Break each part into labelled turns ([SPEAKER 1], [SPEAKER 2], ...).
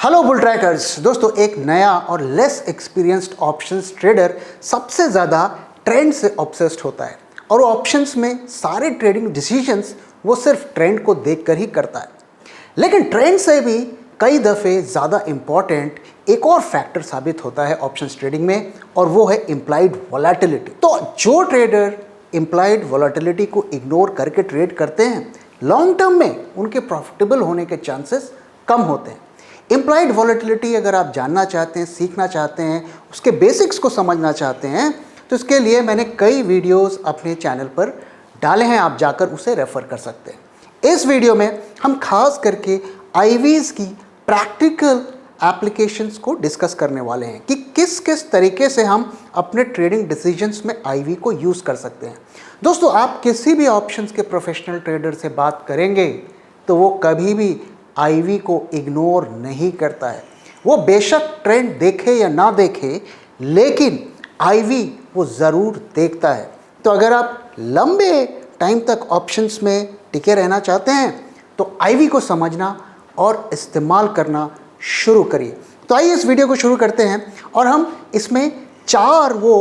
[SPEAKER 1] Hello bull trackers दोस्तों, एक नया और लेस एक्सपीरियंस्ड ऑप्शंस ट्रेडर सबसे ज़्यादा ट्रेंड से ऑब्सेस्ड होता है और ऑप्शंस में सारे ट्रेडिंग डिसीजंस वो सिर्फ ट्रेंड को देखकर ही करता है। लेकिन ट्रेंड से भी कई दफ़े ज़्यादा इम्पॉर्टेंट एक और फैक्टर साबित होता है ऑप्शंस ट्रेडिंग में, और वो है इम्प्लाइड वोलेटिलिटी। तो जो ट्रेडर इम्प्लाइड वोलेटिलिटी को इग्नोर करके ट्रेड करते हैं, लॉन्ग टर्म में उनके प्रॉफिटेबल होने के चांसेस कम होते हैं। इम्प्लाइड वॉलेटिलिटी अगर आप जानना चाहते हैं, सीखना चाहते हैं, उसके बेसिक्स को समझना चाहते हैं, तो इसके लिए मैंने कई वीडियोस अपने चैनल पर डाले हैं, आप जाकर उसे रेफ़र कर सकते हैं। इस वीडियो में हम खास करके आईवीज़ की प्रैक्टिकल एप्लीकेशंस को डिस्कस करने वाले हैं कि किस किस तरीके से हम अपने ट्रेडिंग डिसीजंस में आईवी को यूज़ कर सकते हैं। दोस्तों, आप किसी भी ऑप्शंस के प्रोफेशनल ट्रेडर से बात करेंगे तो वो कभी भी आईवी को इग्नोर नहीं करता है। वो बेशक ट्रेंड देखे या ना देखे, लेकिन आईवी वो ज़रूर देखता है। तो अगर आप लंबे टाइम तक ऑप्शंस में टिके रहना चाहते हैं तो आईवी को समझना और इस्तेमाल करना शुरू करिए। तो आइए इस वीडियो को शुरू करते हैं और हम इसमें 4 वो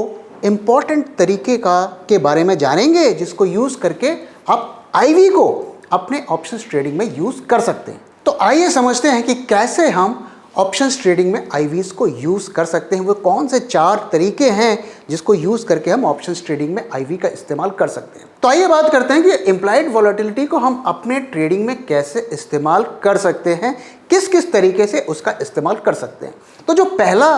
[SPEAKER 1] इम्पॉर्टेंट तरीके के बारे में जानेंगे जिसको यूज़ करके आप आईवी को अपने ऑप्शंस ट्रेडिंग में यूज़ कर सकते हैं। तो आइए समझते हैं कि कैसे हम ऑप्शंस ट्रेडिंग में आईवीज़ को यूज़ कर सकते हैं। वो कौन से 4 तरीके हैं जिसको यूज़ करके हम ऑप्शंस ट्रेडिंग में आईवी का इस्तेमाल कर सकते हैं। तो आइए बात करते हैं कि इम्प्लाइड वॉलेटिलिटी को हम अपने ट्रेडिंग में कैसे इस्तेमाल कर सकते हैं, किस किस तरीके से उसका इस्तेमाल कर सकते हैं। तो जो पहला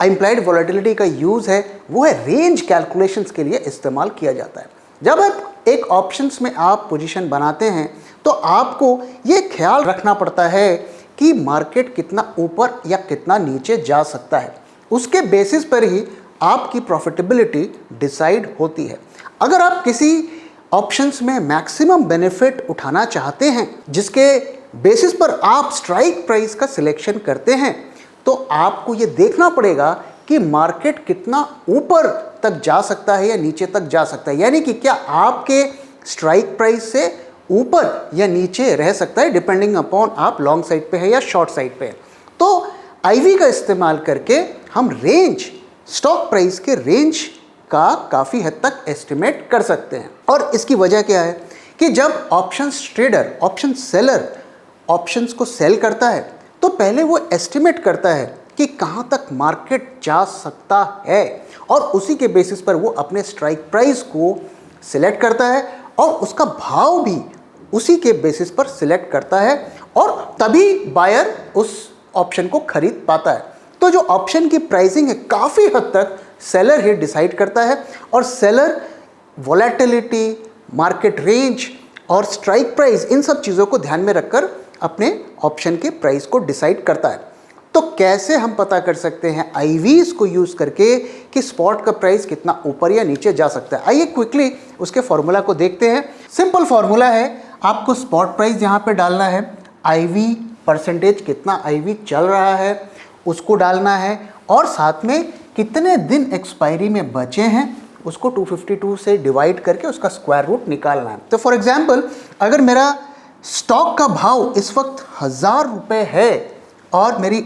[SPEAKER 1] इम्प्लाइड वॉलेटिलिटी का यूज़ है वो है रेंज कैलकुलेशंस के लिए इस्तेमाल किया जाता है। जब आप एक ऑप्शंस में आप पोजीशन बनाते हैं तो आपको ये ख्याल रखना पड़ता है कि मार्केट कितना ऊपर या कितना नीचे जा सकता है। उसके बेसिस पर ही आपकी प्रॉफिटेबिलिटी डिसाइड होती है। अगर आप किसी ऑप्शंस में मैक्सिमम बेनिफिट उठाना चाहते हैं, जिसके बेसिस पर आप स्ट्राइक प्राइस का सिलेक्शन करते हैं, तो आपको ये देखना पड़ेगा कि मार्केट कितना ऊपर तक जा सकता है या नीचे तक जा सकता है। यानी कि क्या आपके स्ट्राइक प्राइस से ऊपर या नीचे रह सकता है, डिपेंडिंग अपॉन आप लॉन्ग साइड पे है या शॉर्ट साइड पे है। तो आईवी का इस्तेमाल करके हम रेंज, स्टॉक प्राइस के रेंज का काफ़ी हद तक एस्टिमेट कर सकते हैं। और इसकी वजह क्या है कि जब options trader, option seller options को सेल करता है तो पहले वो एस्टिमेट करता है कि कहाँ तक मार्केट जा सकता है, और उसी के बेसिस पर वो अपने स्ट्राइक प्राइस को सिलेक्ट करता है और उसका भाव भी उसी के बेसिस पर सिलेक्ट करता है, और तभी बायर उस ऑप्शन को खरीद पाता है। तो जो ऑप्शन की प्राइसिंग है काफ़ी हद तक सेलर ही डिसाइड करता है, और सेलर वोलेटिलिटी, मार्केट रेंज और स्ट्राइक प्राइस, इन सब चीज़ों को ध्यान में रखकर अपने ऑप्शन के प्राइस को डिसाइड करता है। तो कैसे हम पता कर सकते हैं आईवीज़ को यूज़ करके कि स्पॉट का प्राइस कितना ऊपर या नीचे जा सकता है? आइए क्विकली उसके फॉर्मूला को देखते हैं। सिंपल फॉर्मूला है, आपको स्पॉट प्राइस यहाँ पे डालना है, आईवी परसेंटेज, कितना आईवी चल रहा है उसको डालना है, और साथ में कितने दिन एक्सपायरी में बचे हैं उसको 252 से डिवाइड करके उसका स्क्वायर रूट निकालना है। तो फॉर एग्जाम्पल, अगर मेरा स्टॉक का भाव इस वक्त 1000 रुपये है और मेरी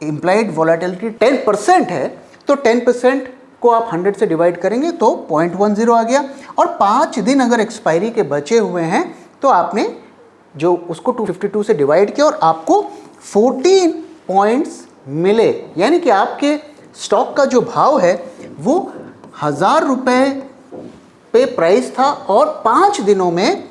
[SPEAKER 1] इम्प्लाइड वॉलेटिलिटी 10% है, तो 10% को आप 100 से डिवाइड करेंगे तो 0.10 आ गया, और 5 दिन अगर एक्सपायरी के बचे हुए हैं तो आपने जो उसको 252 से डिवाइड किया और आपको 14 पॉइंट्स मिले। यानी कि आपके स्टॉक का जो भाव है वो 1000 रुपये पे प्राइस था और 5 दिनों में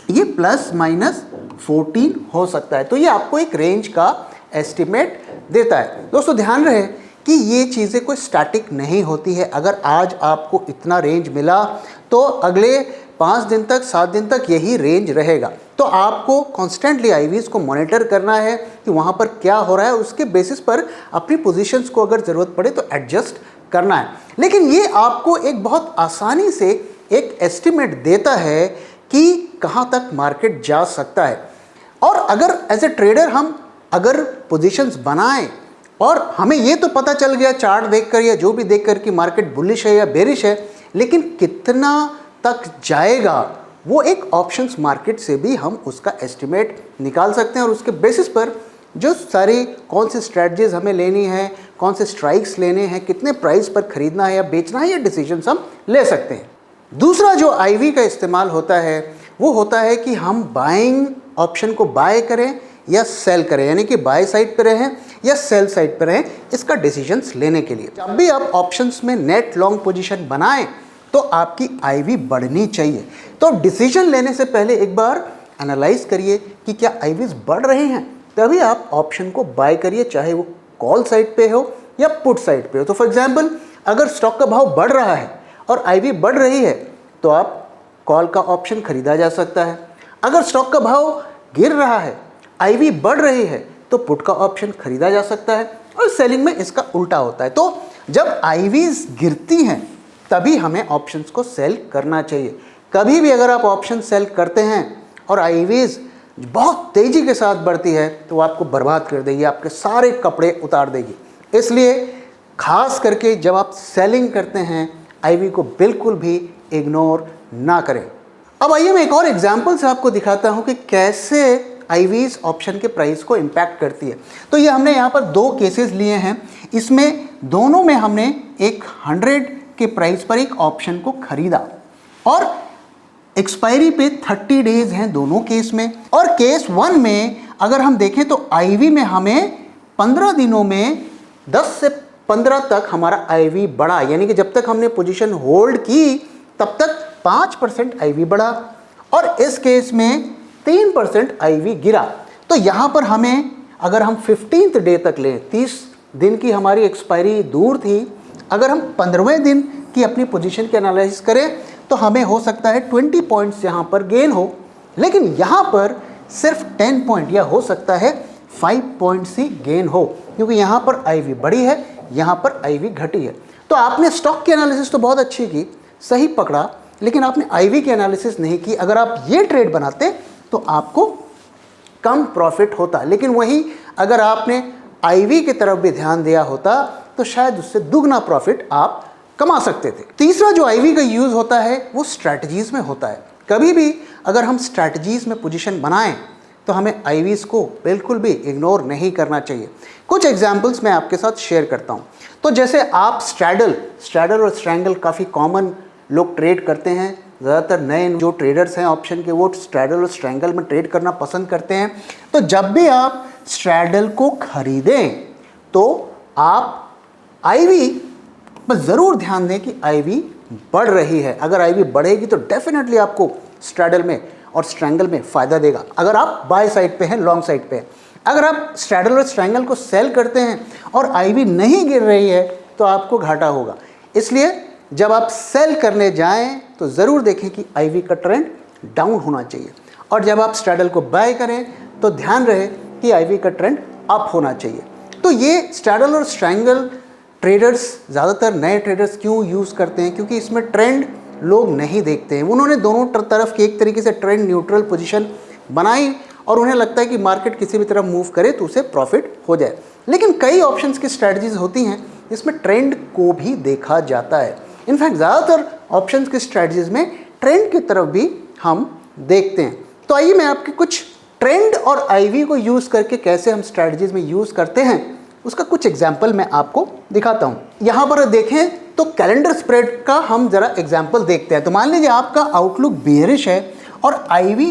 [SPEAKER 1] ये प्लस माइनस 14 हो सकता है। तो ये आपको एक रेंज का एस्टिमेट देता है। दोस्तों, ध्यान रहे कि ये चीज़ें कोई स्टैटिक नहीं होती है। अगर आज आपको इतना रेंज मिला तो अगले 5 दिन तक, 7 दिन तक यही रेंज रहेगा। तो आपको कॉन्स्टेंटली आईवीज़ को मॉनिटर करना है कि वहाँ पर क्या हो रहा है, उसके बेसिस पर अपनी पोजीशंस को अगर ज़रूरत पड़े तो एडजस्ट करना है। लेकिन ये आपको एक बहुत आसानी से एक एस्टिमेट देता है कि कहाँ तक मार्केट जा सकता है। और अगर एज ए ट्रेडर हम अगर पोजीशंस बनाएं और हमें ये तो पता चल गया चार्ट देखकर या जो भी देखकर कि मार्केट बुलिश है या बेरिश है, लेकिन कितना तक जाएगा वो एक ऑप्शंस मार्केट से भी हम उसका एस्टिमेट निकाल सकते हैं और उसके बेसिस पर जो सारी कौन सी स्ट्रैटेजीज हमें लेनी है, कौन से स्ट्राइक्स लेने हैं, कितने प्राइस पर खरीदना है या बेचना है, ये डिसीजंस हम ले सकते हैं। दूसरा जो आईवी का इस्तेमाल होता है वो होता है कि हम बाइंग ऑप्शन को बाय करें या सेल करें, यानी कि बाय साइड पे रहें या सेल साइड पे रहें, इसका डिसीजंस लेने के लिए। जब भी आप ऑप्शंस में नेट लॉन्ग पोजीशन बनाएं तो आपकी आईवी बढ़नी चाहिए। तो डिसीजन लेने से पहले एक बार एनालाइज करिए कि क्या आईवीज बढ़ रहे हैं, तभी आप ऑप्शन को बाय करिए, चाहे वो कॉल साइड पे हो या पुट साइड पे हो। तो फॉर एग्जांपल अगर स्टॉक का भाव बढ़ रहा है और आईवी बढ़ रही है तो आप कॉल का ऑप्शन खरीदा जा सकता है। अगर स्टॉक का भाव गिर रहा है, आईवी बढ़ रही है, तो पुट का ऑप्शन खरीदा जा सकता है। और सेलिंग में इसका उल्टा होता है। तो जब आईवीज गिरती हैं तभी हमें ऑप्शंस को सेल करना चाहिए। कभी भी अगर आप ऑप्शन सेल करते हैं और आईवीज बहुत तेज़ी के साथ बढ़ती है तो वो आपको बर्बाद कर देगी, आपके सारे कपड़े उतार देगी। इसलिए खास करके जब आप सेलिंग करते हैं आईवी को बिल्कुल भी इग्नोर ना करें। अब आइए मैं एक और एग्जांपल से आपको दिखाता हूं कि कैसे आईवीज ऑप्शन के प्राइस को इम्पैक्ट करती है। तो ये हमने यहाँ पर दो केसेस लिए हैं। इसमें दोनों में हमने एक 100 के प्राइस पर एक ऑप्शन को खरीदा और एक्सपायरी पे 30 डेज हैं दोनों केस में। और केस 1 में अगर हम देखें तो आईवी में हमें 15 दिनों में 10 से 15 तक हमारा आईवी बढ़ा, यानी कि जब तक हमने पोजीशन होल्ड की तब तक 5% आईवी बढ़ा। और इस केस में 3% आईवी गिरा। तो यहाँ पर हमें अगर हम 15th डे तक लें, 30 दिन की हमारी एक्सपायरी दूर थी, अगर हम 15वें दिन की अपनी पोजीशन की एनालिसिस करें तो हमें हो सकता है 20 पॉइंट्स यहाँ पर गेन हो, लेकिन यहाँ पर सिर्फ 10 पॉइंट या हो सकता है 5 पॉइंट्स ही गेन हो, क्योंकि यहाँ पर आईवी बढ़ी है, यहाँ पर आईवी घटी है। तो आपने स्टॉक की एनालिसिस तो बहुत अच्छी की, सही पकड़ा, लेकिन आपने आईवी की एनालिसिस नहीं की। अगर आप ये ट्रेड बनाते तो आपको कम प्रॉफिट होता, लेकिन वहीं अगर आपने आईवी की तरफ भी ध्यान दिया होता तो शायद उससे दुगना प्रॉफिट आप कमा सकते थे। तीसरा जो आईवी का यूज़ होता है वो स्ट्रैटेजीज में होता है। कभी भी अगर हम स्ट्रैटेजीज में पोजीशन बनाएं तो हमें आईवीज को बिल्कुल भी इग्नोर नहीं करना चाहिए। कुछ एग्जांपल्स मैं आपके साथ शेयर करता हूं। तो जैसे आप स्ट्रैडल और स्ट्रैंगल काफ़ी कॉमन लोग ट्रेड करते हैं। ज़्यादातर नए जो ट्रेडर्स हैं ऑप्शन के वो स्ट्रैडल और स्ट्रैंगल में ट्रेड करना पसंद करते हैं। तो जब भी आप स्ट्रैडल को खरीदें तो आप आईवी पर ज़रूर ध्यान दें कि आईवी बढ़ रही है। अगर आईवी बढ़ेगी तो डेफिनेटली आपको स्ट्रैडल में और स्ट्रैंगल में फ़ायदा देगा, अगर आप बाय साइड पे हैं, लॉन्ग साइड पे हैं। अगर आप स्ट्रैडल और स्ट्रैंगल को सेल करते हैं और आईवी नहीं गिर रही है तो आपको घाटा होगा। इसलिए जब आप सेल करने जाएं तो ज़रूर देखें कि आईवी का ट्रेंड डाउन होना चाहिए, और जब आप स्ट्रैडल को बाय करें तो ध्यान रहे कि आईवी का ट्रेंड अप होना चाहिए। तो ये स्ट्रैडल और स्ट्रैंगल ट्रेडर्स, ज़्यादातर नए ट्रेडर्स क्यों यूज़ करते हैं, क्योंकि इसमें ट्रेंड लोग नहीं देखते हैं। उन्होंने दोनों तरफ की एक तरीके से ट्रेंड न्यूट्रल पोजीशन बनाई और उन्हें लगता है कि मार्केट किसी भी तरफ मूव करे तो उसे प्रॉफिट हो जाए। लेकिन कई ऑप्शंस की स्ट्रैटेजीज होती हैं जिसमें ट्रेंड को भी देखा जाता है। इनफैक्ट ज़्यादातर ऑप्शंस की स्ट्रैटेजीज में ट्रेंड की तरफ भी हम देखते हैं। तो आइए मैं आपके कुछ ट्रेंड और आईवी को यूज़ करके कैसे हम स्ट्रैटेजीज में यूज़ करते हैं उसका कुछ एग्जाम्पल मैं आपको दिखाता हूँ। यहाँ पर देखें तो कैलेंडर स्प्रेड का हम ज़रा एग्जाम्पल देखते हैं। तो मान लीजिए आपका आउटलुक बेयरिश है और आईवी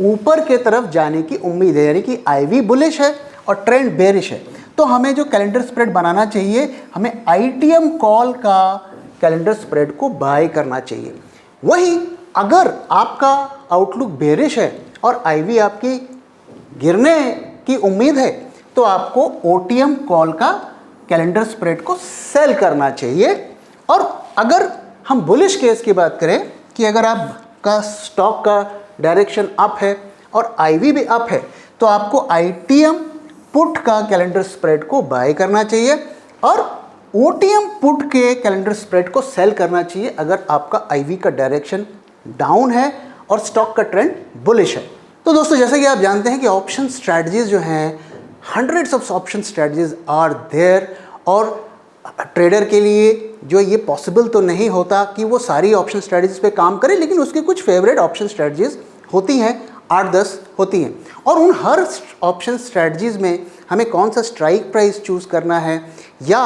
[SPEAKER 1] ऊपर के तरफ जाने की उम्मीद है, यानी कि आईवी बुलिश है और ट्रेंड बेयरिश है। तो हमें जो कैलेंडर स्प्रेड बनाना चाहिए, हमें आईटीएम कॉल का कैलेंडर स्प्रेड को बाय करना चाहिए। वहीं अगर आपका आउटलुक बेयरिश है और आईवी आपकी गिरने की उम्मीद है तो आपको ओटीएम कॉल का कैलेंडर स्प्रेड को सेल करना चाहिए। और अगर हम बुलिश केस की बात करें कि अगर आपका स्टॉक का डायरेक्शन अप है और आईवी भी अप है तो आपको आईटीएम पुट का कैलेंडर स्प्रेड को बाय करना चाहिए और ओटीएम पुट के कैलेंडर स्प्रेड को सेल करना चाहिए अगर आपका आईवी का डायरेक्शन डाउन है और स्टॉक का ट्रेंड बुलिश है। तो दोस्तों, जैसा कि आप जानते हैं कि ऑप्शन स्ट्रैटेजीज जो हैं, hundreds of option strategies are there, और ट्रेडर के लिए जो ये पॉसिबल तो नहीं होता कि वो सारी ऑप्शन स्ट्रैटेजीज पे काम करे, लेकिन उसके कुछ फेवरेट ऑप्शन स्ट्रैटेजीज होती हैं। 8-10 होती हैं, और उन हर ऑप्शन स्ट्रैटेजीज़ में हमें कौन सा स्ट्राइक प्राइस चूज़ करना है या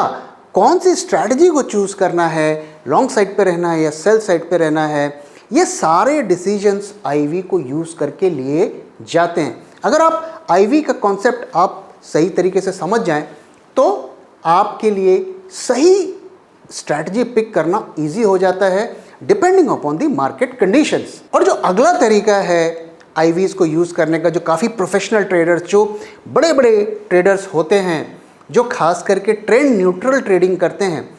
[SPEAKER 1] कौन सी स्ट्रैटेजी को चूज़ करना है, लॉन्ग साइड पे रहना है या सेल साइड पे रहना है, ये सारे डिसीजंस आईवी को यूज़ करके लिए जाते हैं। अगर आप आईवी का कॉन्सेप्ट आप सही तरीके से समझ जाएं तो आपके लिए सही स्ट्रैटेजी पिक करना इजी हो जाता है depending upon the market conditions. और जो अगला तरीका है आईवीज को यूज़ करने का, जो काफ़ी प्रोफेशनल ट्रेडर्स, जो बड़े बड़े ट्रेडर्स होते हैं, जो खास करके ट्रेंड न्यूट्रल ट्रेडिंग करते हैं,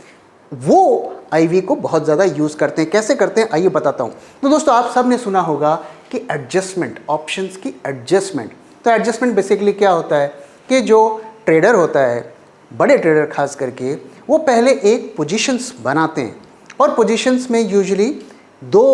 [SPEAKER 1] वो आईवी को बहुत ज़्यादा यूज़ करते हैं। कैसे करते हैं आइए बताता हूँ। तो दोस्तों आप सब ने सुना होगा कि एडजस्टमेंट, ऑप्शंस की एडजस्टमेंट। तो एडजस्टमेंट बेसिकली क्या होता है कि जो ट्रेडर होता है, बड़े ट्रेडर खास करके, वो पहले एक पोजीशंस बनाते हैं, और पोजीशंस में यूजुअली 2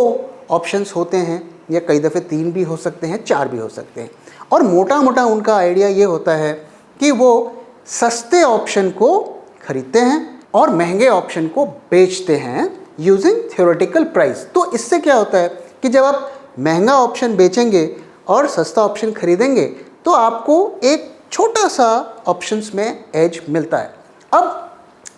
[SPEAKER 1] ऑप्शंस होते हैं, या कई दफ़े 3 भी हो सकते हैं, 4 भी हो सकते हैं। और मोटा मोटा उनका आइडिया ये होता है कि वो सस्ते ऑप्शन को खरीदते हैं और महंगे ऑप्शन को बेचते हैं यूजिंग थ्योरेटिकल प्राइस। तो इससे क्या होता है कि जब आप महंगा ऑप्शन बेचेंगे और सस्ता ऑप्शन खरीदेंगे तो आपको एक छोटा सा ऑप्शंस में एज मिलता है। अब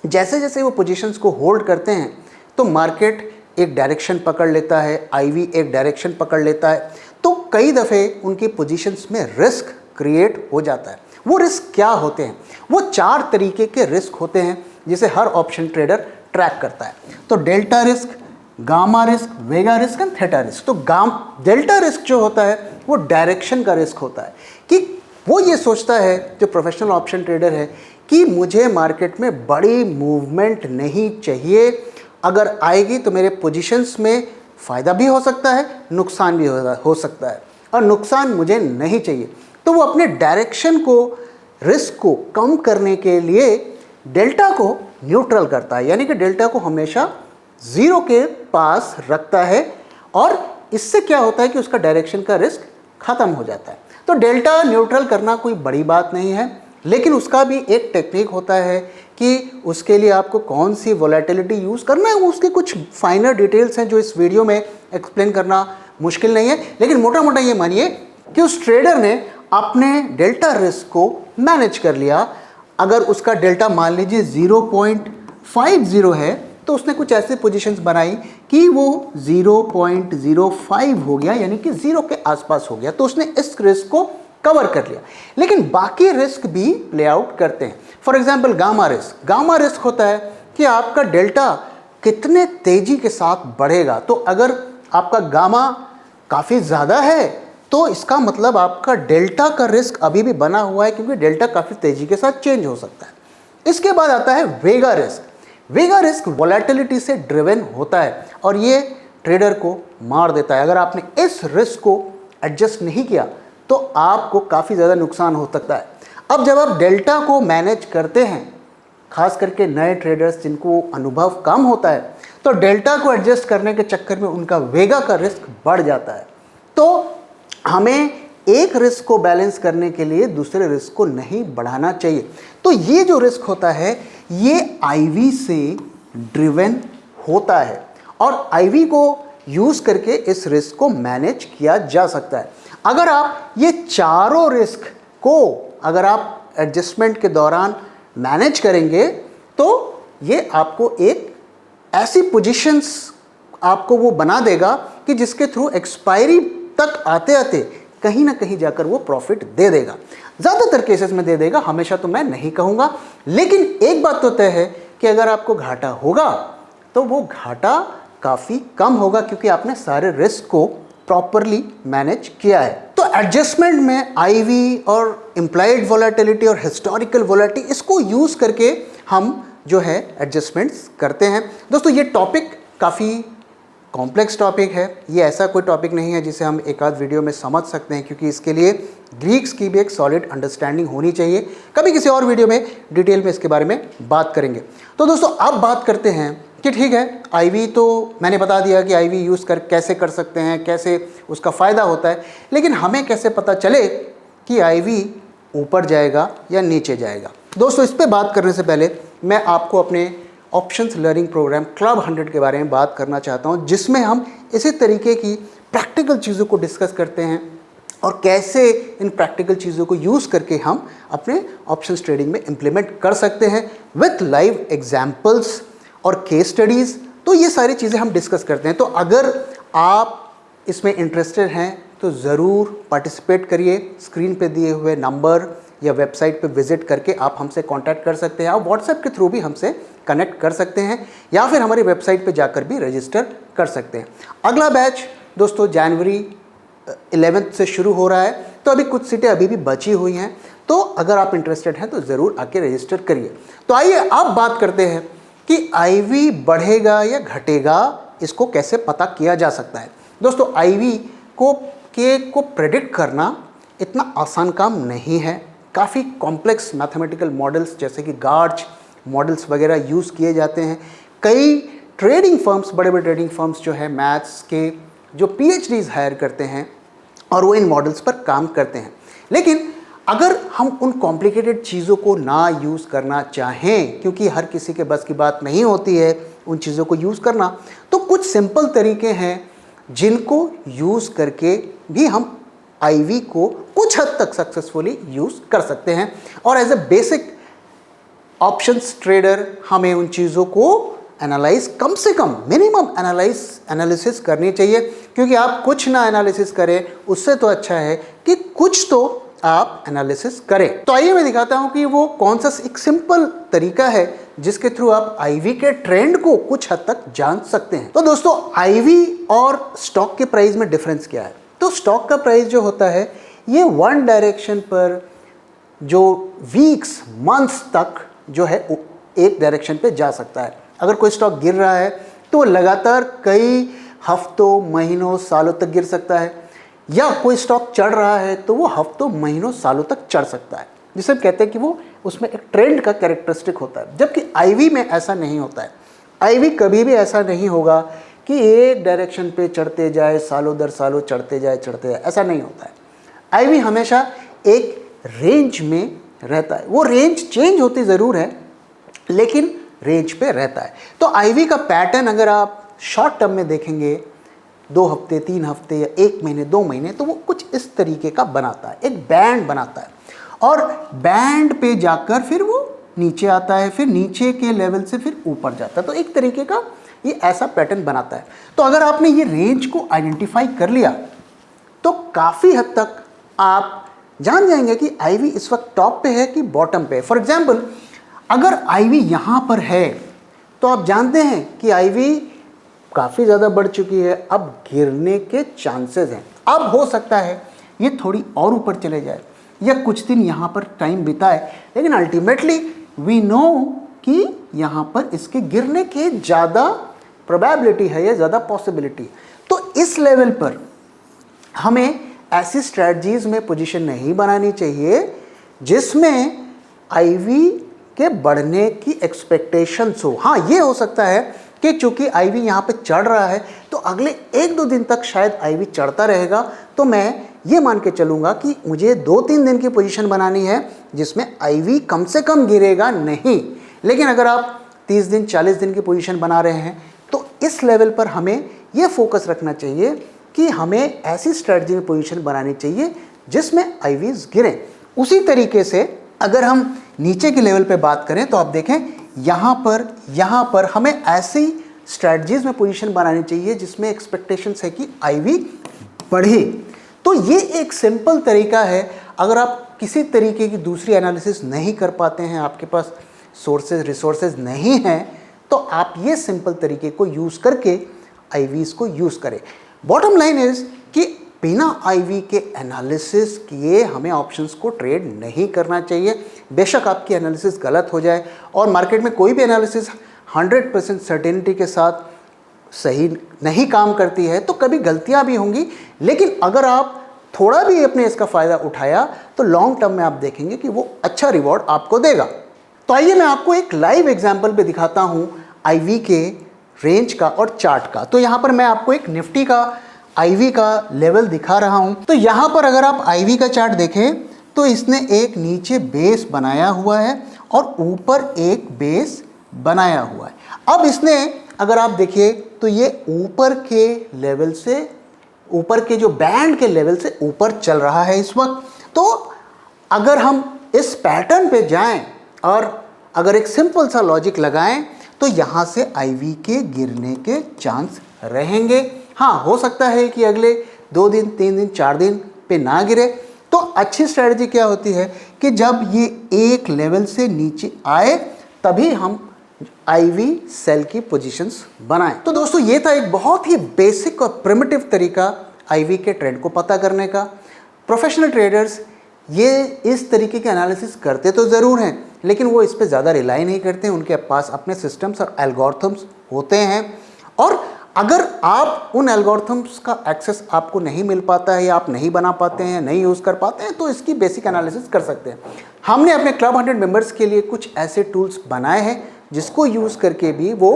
[SPEAKER 1] जैसे जैसे वो पोजीशंस को होल्ड करते हैं तो मार्केट एक डायरेक्शन पकड़ लेता है, आईवी एक डायरेक्शन पकड़ लेता है, तो कई दफ़े उनकी पोजीशंस में रिस्क क्रिएट हो जाता है। वो रिस्क क्या होते हैं? वो 4 तरीके के रिस्क होते हैं जिसे हर ऑप्शन ट्रेडर ट्रैक करता है। तो delta risk, gamma risk, Vega risk and theta risk. तो डेल्टा रिस्क जो होता है वो डायरेक्शन का रिस्क होता है, कि वो ये सोचता है, जो प्रोफेशनल ऑप्शन ट्रेडर है, कि मुझे मार्केट में बड़ी मूवमेंट नहीं चाहिए, अगर आएगी तो मेरे पोजीशंस में फ़ायदा भी हो सकता है, नुकसान भी हो सकता है, और नुकसान मुझे नहीं चाहिए। तो वो अपने डायरेक्शन को, रिस्क को कम करने के लिए डेल्टा को न्यूट्रल करता है, यानी कि डेल्टा को हमेशा 0 के पास रखता है, और इससे क्या होता है कि उसका डायरेक्शन का रिस्क ख़त्म हो जाता है। तो डेल्टा न्यूट्रल करना कोई बड़ी बात नहीं है, लेकिन उसका भी एक टेक्निक होता है कि उसके लिए आपको कौन सी वोलेटिलिटी यूज़ करना है। उसके कुछ फाइनर डिटेल्स हैं जो इस वीडियो में एक्सप्लेन करना मुश्किल नहीं है, लेकिन मोटा मोटा ये मानिए कि उस ट्रेडर ने अपने डेल्टा रिस्क को मैनेज कर लिया। अगर उसका डेल्टा मान लीजिए 0.50 है तो उसने कुछ ऐसे पोजीशंस बनाई कि वो 0.05 हो गया, यानी कि 0 के आसपास हो गया, तो उसने इस रिस्क को कवर कर लिया। लेकिन बाकी रिस्क भी प्ले आउट करते हैं। फॉर एग्जांपल गामा रिस्क होता है कि आपका डेल्टा कितने तेजी के साथ बढ़ेगा। तो अगर आपका गामा काफ़ी ज़्यादा है तो इसका मतलब आपका डेल्टा का रिस्क अभी भी बना हुआ है, क्योंकि डेल्टा काफ़ी तेजी के साथ चेंज हो सकता है। इसके बाद आता है वेगा रिस्क वोलेटिलिटी से ड्रिवन होता है और ये ट्रेडर को मार देता है। अगर आपने इस रिस्क को एडजस्ट नहीं किया तो आपको काफ़ी ज़्यादा नुकसान हो सकता है। अब जब आप डेल्टा को मैनेज करते हैं, खास करके नए ट्रेडर्स जिनको अनुभव कम होता है, तो डेल्टा को एडजस्ट करने के चक्कर में उनका वेगा का रिस्क बढ़ जाता है। तो हमें एक रिस्क को बैलेंस करने के लिए दूसरे रिस्क को नहीं बढ़ाना चाहिए। तो ये जो रिस्क होता है ये आईवी से ड्रिवन होता है और आईवी को यूज़ करके इस रिस्क को मैनेज किया जा सकता है। अगर आप ये चारों रिस्क को अगर आप एडजस्टमेंट के दौरान मैनेज करेंगे तो ये आपको एक ऐसी पोजीशंस आपको वो बना देगा कि जिसके थ्रू एक्सपायरी तक आते आते कहीं ना कहीं जाकर वो प्रॉफिट दे देगा। ज़्यादातर केसेस में दे देगा, हमेशा तो मैं नहीं कहूँगा, लेकिन एक बात तो तय है कि अगर आपको घाटा होगा तो वो घाटा काफ़ी कम होगा, क्योंकि आपने सारे रिस्क को प्रॉपरली मैनेज किया है। तो एडजस्टमेंट में आईवी और इम्प्लाइड वोलेटिलिटी और हिस्टोरिकल वोलेटिलिटी, इसको यूज़ करके हम जो है एडजस्टमेंट्स करते हैं। दोस्तों ये टॉपिक काफ़ी कॉम्प्लेक्स टॉपिक है, ये ऐसा कोई टॉपिक नहीं है जिसे हम एक आध वीडियो में समझ सकते हैं, क्योंकि इसके लिए ग्रीक्स की भी एक सॉलिड अंडरस्टैंडिंग होनी चाहिए। कभी किसी और वीडियो में डिटेल में इसके बारे में बात करेंगे। तो दोस्तों अब बात करते हैं कि ठीक है, आईवी तो मैंने बता दिया कि आईवी यूज़ कर कैसे कर सकते हैं, कैसे उसका फ़ायदा होता है, लेकिन हमें कैसे पता चले कि आईवी ऊपर जाएगा या नीचे जाएगा। दोस्तों इस पर बात करने से पहले मैं आपको अपने ऑप्शंस लर्निंग प्रोग्राम क्लब 100 के बारे में बात करना चाहता हूं, जिसमें हम इसी तरीके की प्रैक्टिकल चीज़ों को डिस्कस करते हैं और कैसे इन प्रैक्टिकल चीज़ों को यूज़ करके हम अपने ऑप्शंस ट्रेडिंग में इम्प्लीमेंट कर सकते हैं विथ लाइव एग्जाम्पल्स और केस स्टडीज़। तो ये सारी चीज़ें हम डिस्कस करते हैं। तो अगर आप इसमें इंटरेस्टेड हैं तो ज़रूर पार्टिसिपेट करिए। स्क्रीन पे दिए हुए नंबर या वेबसाइट पे विजिट करके आप हमसे कांटेक्ट कर सकते हैं। आप व्हाट्सएप के थ्रू भी हमसे कनेक्ट कर सकते हैं या फिर हमारी वेबसाइट पे जाकर भी रजिस्टर कर सकते हैं। अगला बैच दोस्तों जनवरी 11 से शुरू हो रहा है, तो अभी कुछ सीटें अभी भी बची हुई हैं। तो अगर आप इंटरेस्टेड हैं तो ज़रूर आके रजिस्टर करिए। तो आइए अब बात करते हैं कि आईवी बढ़ेगा या घटेगा, इसको कैसे पता किया जा सकता है। दोस्तों आईवी को प्रेडिक्ट करना इतना आसान काम नहीं है। काफ़ी कॉम्प्लेक्स मैथमेटिकल मॉडल्स जैसे कि गार्च मॉडल्स वगैरह यूज़ किए जाते हैं। कई ट्रेडिंग फर्म्स, बड़े बड़े ट्रेडिंग फर्म्स जो है मैथ्स के जो PhDs हायर करते हैं और वो इन मॉडल्स पर काम करते हैं। लेकिन अगर हम उन कॉम्प्लिकेटेड चीज़ों को ना यूज़ करना चाहें, क्योंकि हर किसी के बस की बात नहीं होती है उन चीज़ों को यूज़ करना, तो कुछ सिंपल तरीके हैं जिनको यूज़ करके भी हम आईवी को कुछ हद तक सक्सेसफुली यूज़ कर सकते हैं। और as a basic options trader हमें उन चीज़ों को एनालाइज, कम से कम मिनिमम एनालिसिस करनी चाहिए, क्योंकि आप कुछ ना एनालिसिस करें उससे तो अच्छा है कि कुछ तो आप एनालिसिस करें। तो आइए मैं दिखाता हूं कि वो कौन सा एक सिंपल तरीका है जिसके थ्रू आप आईवी के ट्रेंड को कुछ हद तक जान सकते हैं। तो दोस्तों आईवी और स्टॉक के प्राइस में डिफरेंस क्या है? तो स्टॉक का प्राइस जो होता है ये वन डायरेक्शन पर जो वीक्स, मंथ्स तक जो है एक डायरेक्शन पे जा सकता है। अगर कोई स्टॉक गिर रहा है तो लगातार कई हफ्तों, महीनों, सालों तक गिर सकता है, या कोई स्टॉक चढ़ रहा है तो वो हफ्तों, महीनों, सालों तक चढ़ सकता है, जिसे हम कहते हैं कि वो उसमें एक ट्रेंड का कैरेक्टरिस्टिक होता है। जबकि आईवी में ऐसा नहीं होता है। आईवी कभी भी ऐसा नहीं होगा कि एक डायरेक्शन पे चढ़ते जाए, सालों दर सालों चढ़ते जाए, ऐसा नहीं होता है। आईवी हमेशा एक रेंज में रहता है। वो रेंज चेंज होती ज़रूर है लेकिन रेंज पे रहता है। तो आईवी का पैटर्न अगर आप शॉर्ट टर्म में देखेंगे, 2 हफ्ते, 3 हफ्ते या 1 महीने, 2 महीने, तो वो कुछ इस तरीके का बनाता है, एक बैंड बनाता है और बैंड पे जाकर फिर वो नीचे आता है, फिर नीचे के लेवल से फिर ऊपर जाता है। तो एक तरीके का ये ऐसा पैटर्न बनाता है। तो अगर आपने ये रेंज को आइडेंटिफाई कर लिया तो काफ़ी हद तक आप जान जाएंगे कि आईवी इस वक्त टॉप पे है कि बॉटम पे है। फॉर एग्जाम्पल अगर आईवी यहाँ पर है तो आप जानते हैं कि आईवी काफ़ी ज़्यादा बढ़ चुकी है, अब गिरने के चांसेस हैं। अब हो सकता है ये थोड़ी और ऊपर चले जाए या कुछ दिन यहाँ पर टाइम बिताए, लेकिन अल्टीमेटली वी नो कि यहाँ पर इसके गिरने के ज़्यादा प्रोबेबिलिटी है या ज़्यादा पॉसिबिलिटी है। तो इस लेवल पर हमें ऐसी स्ट्रैटेजीज में पोजीशन नहीं बनानी चाहिए जिसमें आईवी के बढ़ने की एक्सपेक्टेशंस हो। हाँ, ये हो सकता है कि चूंकि आईवी यहाँ पे चढ़ रहा है तो अगले 1-2 दिन तक शायद आईवी चढ़ता रहेगा, तो मैं ये मान के चलूँगा कि मुझे 2-3 दिन की पोजीशन बनानी है जिसमें आईवी कम से कम गिरेगा नहीं। लेकिन अगर आप 30 दिन, 40 दिन की पोजीशन बना रहे हैं तो इस लेवल पर हमें ये फोकस रखना चाहिए कि हमें ऐसी स्ट्रेटजी में पोजीशन बनानी चाहिए जिसमें आईवीज गिरें। उसी तरीके से अगर हम नीचे के लेवल पे बात करें तो आप देखें यहाँ पर हमें ऐसी स्ट्रेटजीज में पोजीशन बनानी चाहिए जिसमें एक्सपेक्टेशंस है कि आईवी बढ़े। तो ये एक सिंपल तरीका है। अगर आप किसी तरीके की दूसरी एनालिसिस नहीं कर पाते हैं, आपके पास रिसोर्सेज नहीं हैं, तो आप ये सिंपल तरीके को यूज़ करके आईवीज को यूज़ करें। बॉटम लाइन इज कि बिना आईवी के एनालिसिस किए हमें ऑप्शंस को ट्रेड नहीं करना चाहिए। बेशक आपकी एनालिसिस गलत हो जाए, और मार्केट में कोई भी एनालिसिस 100% सर्टेनिटी के साथ सही नहीं काम करती है, तो कभी गलतियां भी होंगी। लेकिन अगर आप थोड़ा भी अपने इसका फ़ायदा उठाया तो लॉन्ग टर्म में आप देखेंगे कि वो अच्छा रिवॉर्ड आपको देगा। तो आइए मैं आपको एक लाइव एग्जाम्पल पे दिखाता हूँ आईवी के रेंज का और चार्ट का। तो यहाँ पर मैं आपको एक निफ्टी का आईवी का लेवल दिखा रहा हूँ। तो यहाँ पर अगर आप आईवी का चार्ट देखें तो इसने एक नीचे बेस बनाया हुआ है और ऊपर एक बेस बनाया हुआ है। अब इसने, अगर आप देखिए तो ये ऊपर के लेवल से ऊपर के जो बैंड के लेवल से ऊपर चल रहा है इस वक्त। तो अगर हम इस पैटर्न पे जाएं और अगर एक सिंपल सा लॉजिक लगाएं तो यहाँ से IV के गिरने के चांस रहेंगे। हाँ, हो सकता है कि अगले 2 दिन 3 दिन 4 दिन पे ना गिरे। तो अच्छी स्ट्रेटजी क्या होती है कि जब ये एक लेवल से नीचे आए तभी हम IV सेल की पोजीशंस बनाएं। तो दोस्तों ये था एक बहुत ही बेसिक और प्रिमिटिव तरीका IV के ट्रेंड को पता करने का। प्रोफेशनल ट्रेडर्स ये इस तरीके के एनालिसिस करते तो ज़रूर हैं, लेकिन वो इस पे ज़्यादा रिलाई नहीं करते हैं। उनके पास अपने सिस्टम्स और एल्गोरिथम्स होते हैं, और अगर आप उन एल्गोरिथम्स का एक्सेस आपको नहीं मिल पाता है या आप नहीं बना पाते हैं, नहीं यूज़ कर पाते हैं, तो इसकी बेसिक एनालिसिस कर सकते हैं। हमने अपने क्लब 100 मेंबर्स के लिए कुछ ऐसे टूल्स बनाए हैं जिसको यूज़ करके भी वो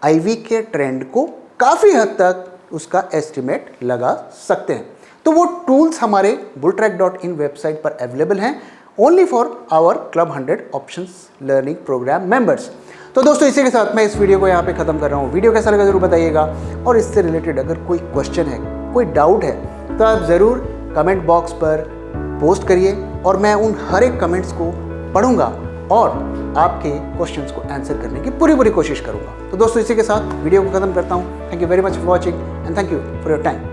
[SPEAKER 1] IV के ट्रेंड को काफ़ी हद तक उसका एस्टिमेट लगा सकते हैं। तो वो टूल्स हमारे bulltrack.in वेबसाइट पर अवेलेबल हैं, only for our club 100 options learning program members. तो दोस्तों इसी के साथ मैं इस वीडियो को यहाँ पे ख़त्म कर रहा हूँ। वीडियो कैसा लगा ज़रूर बताइएगा, और इससे रिलेटेड अगर कोई क्वेश्चन है, कोई डाउट है, तो आप ज़रूर कमेंट बॉक्स पर पोस्ट करिए, और मैं उन हर एक कमेंट्स को पढ़ूंगा और आपके क्वेश्चंस को आंसर करने की पूरी कोशिश करूंगा। तो दोस्तों इसी के साथ वीडियो को ख़त्म करता हूँ। Thank you very much for watching and thank you for your time.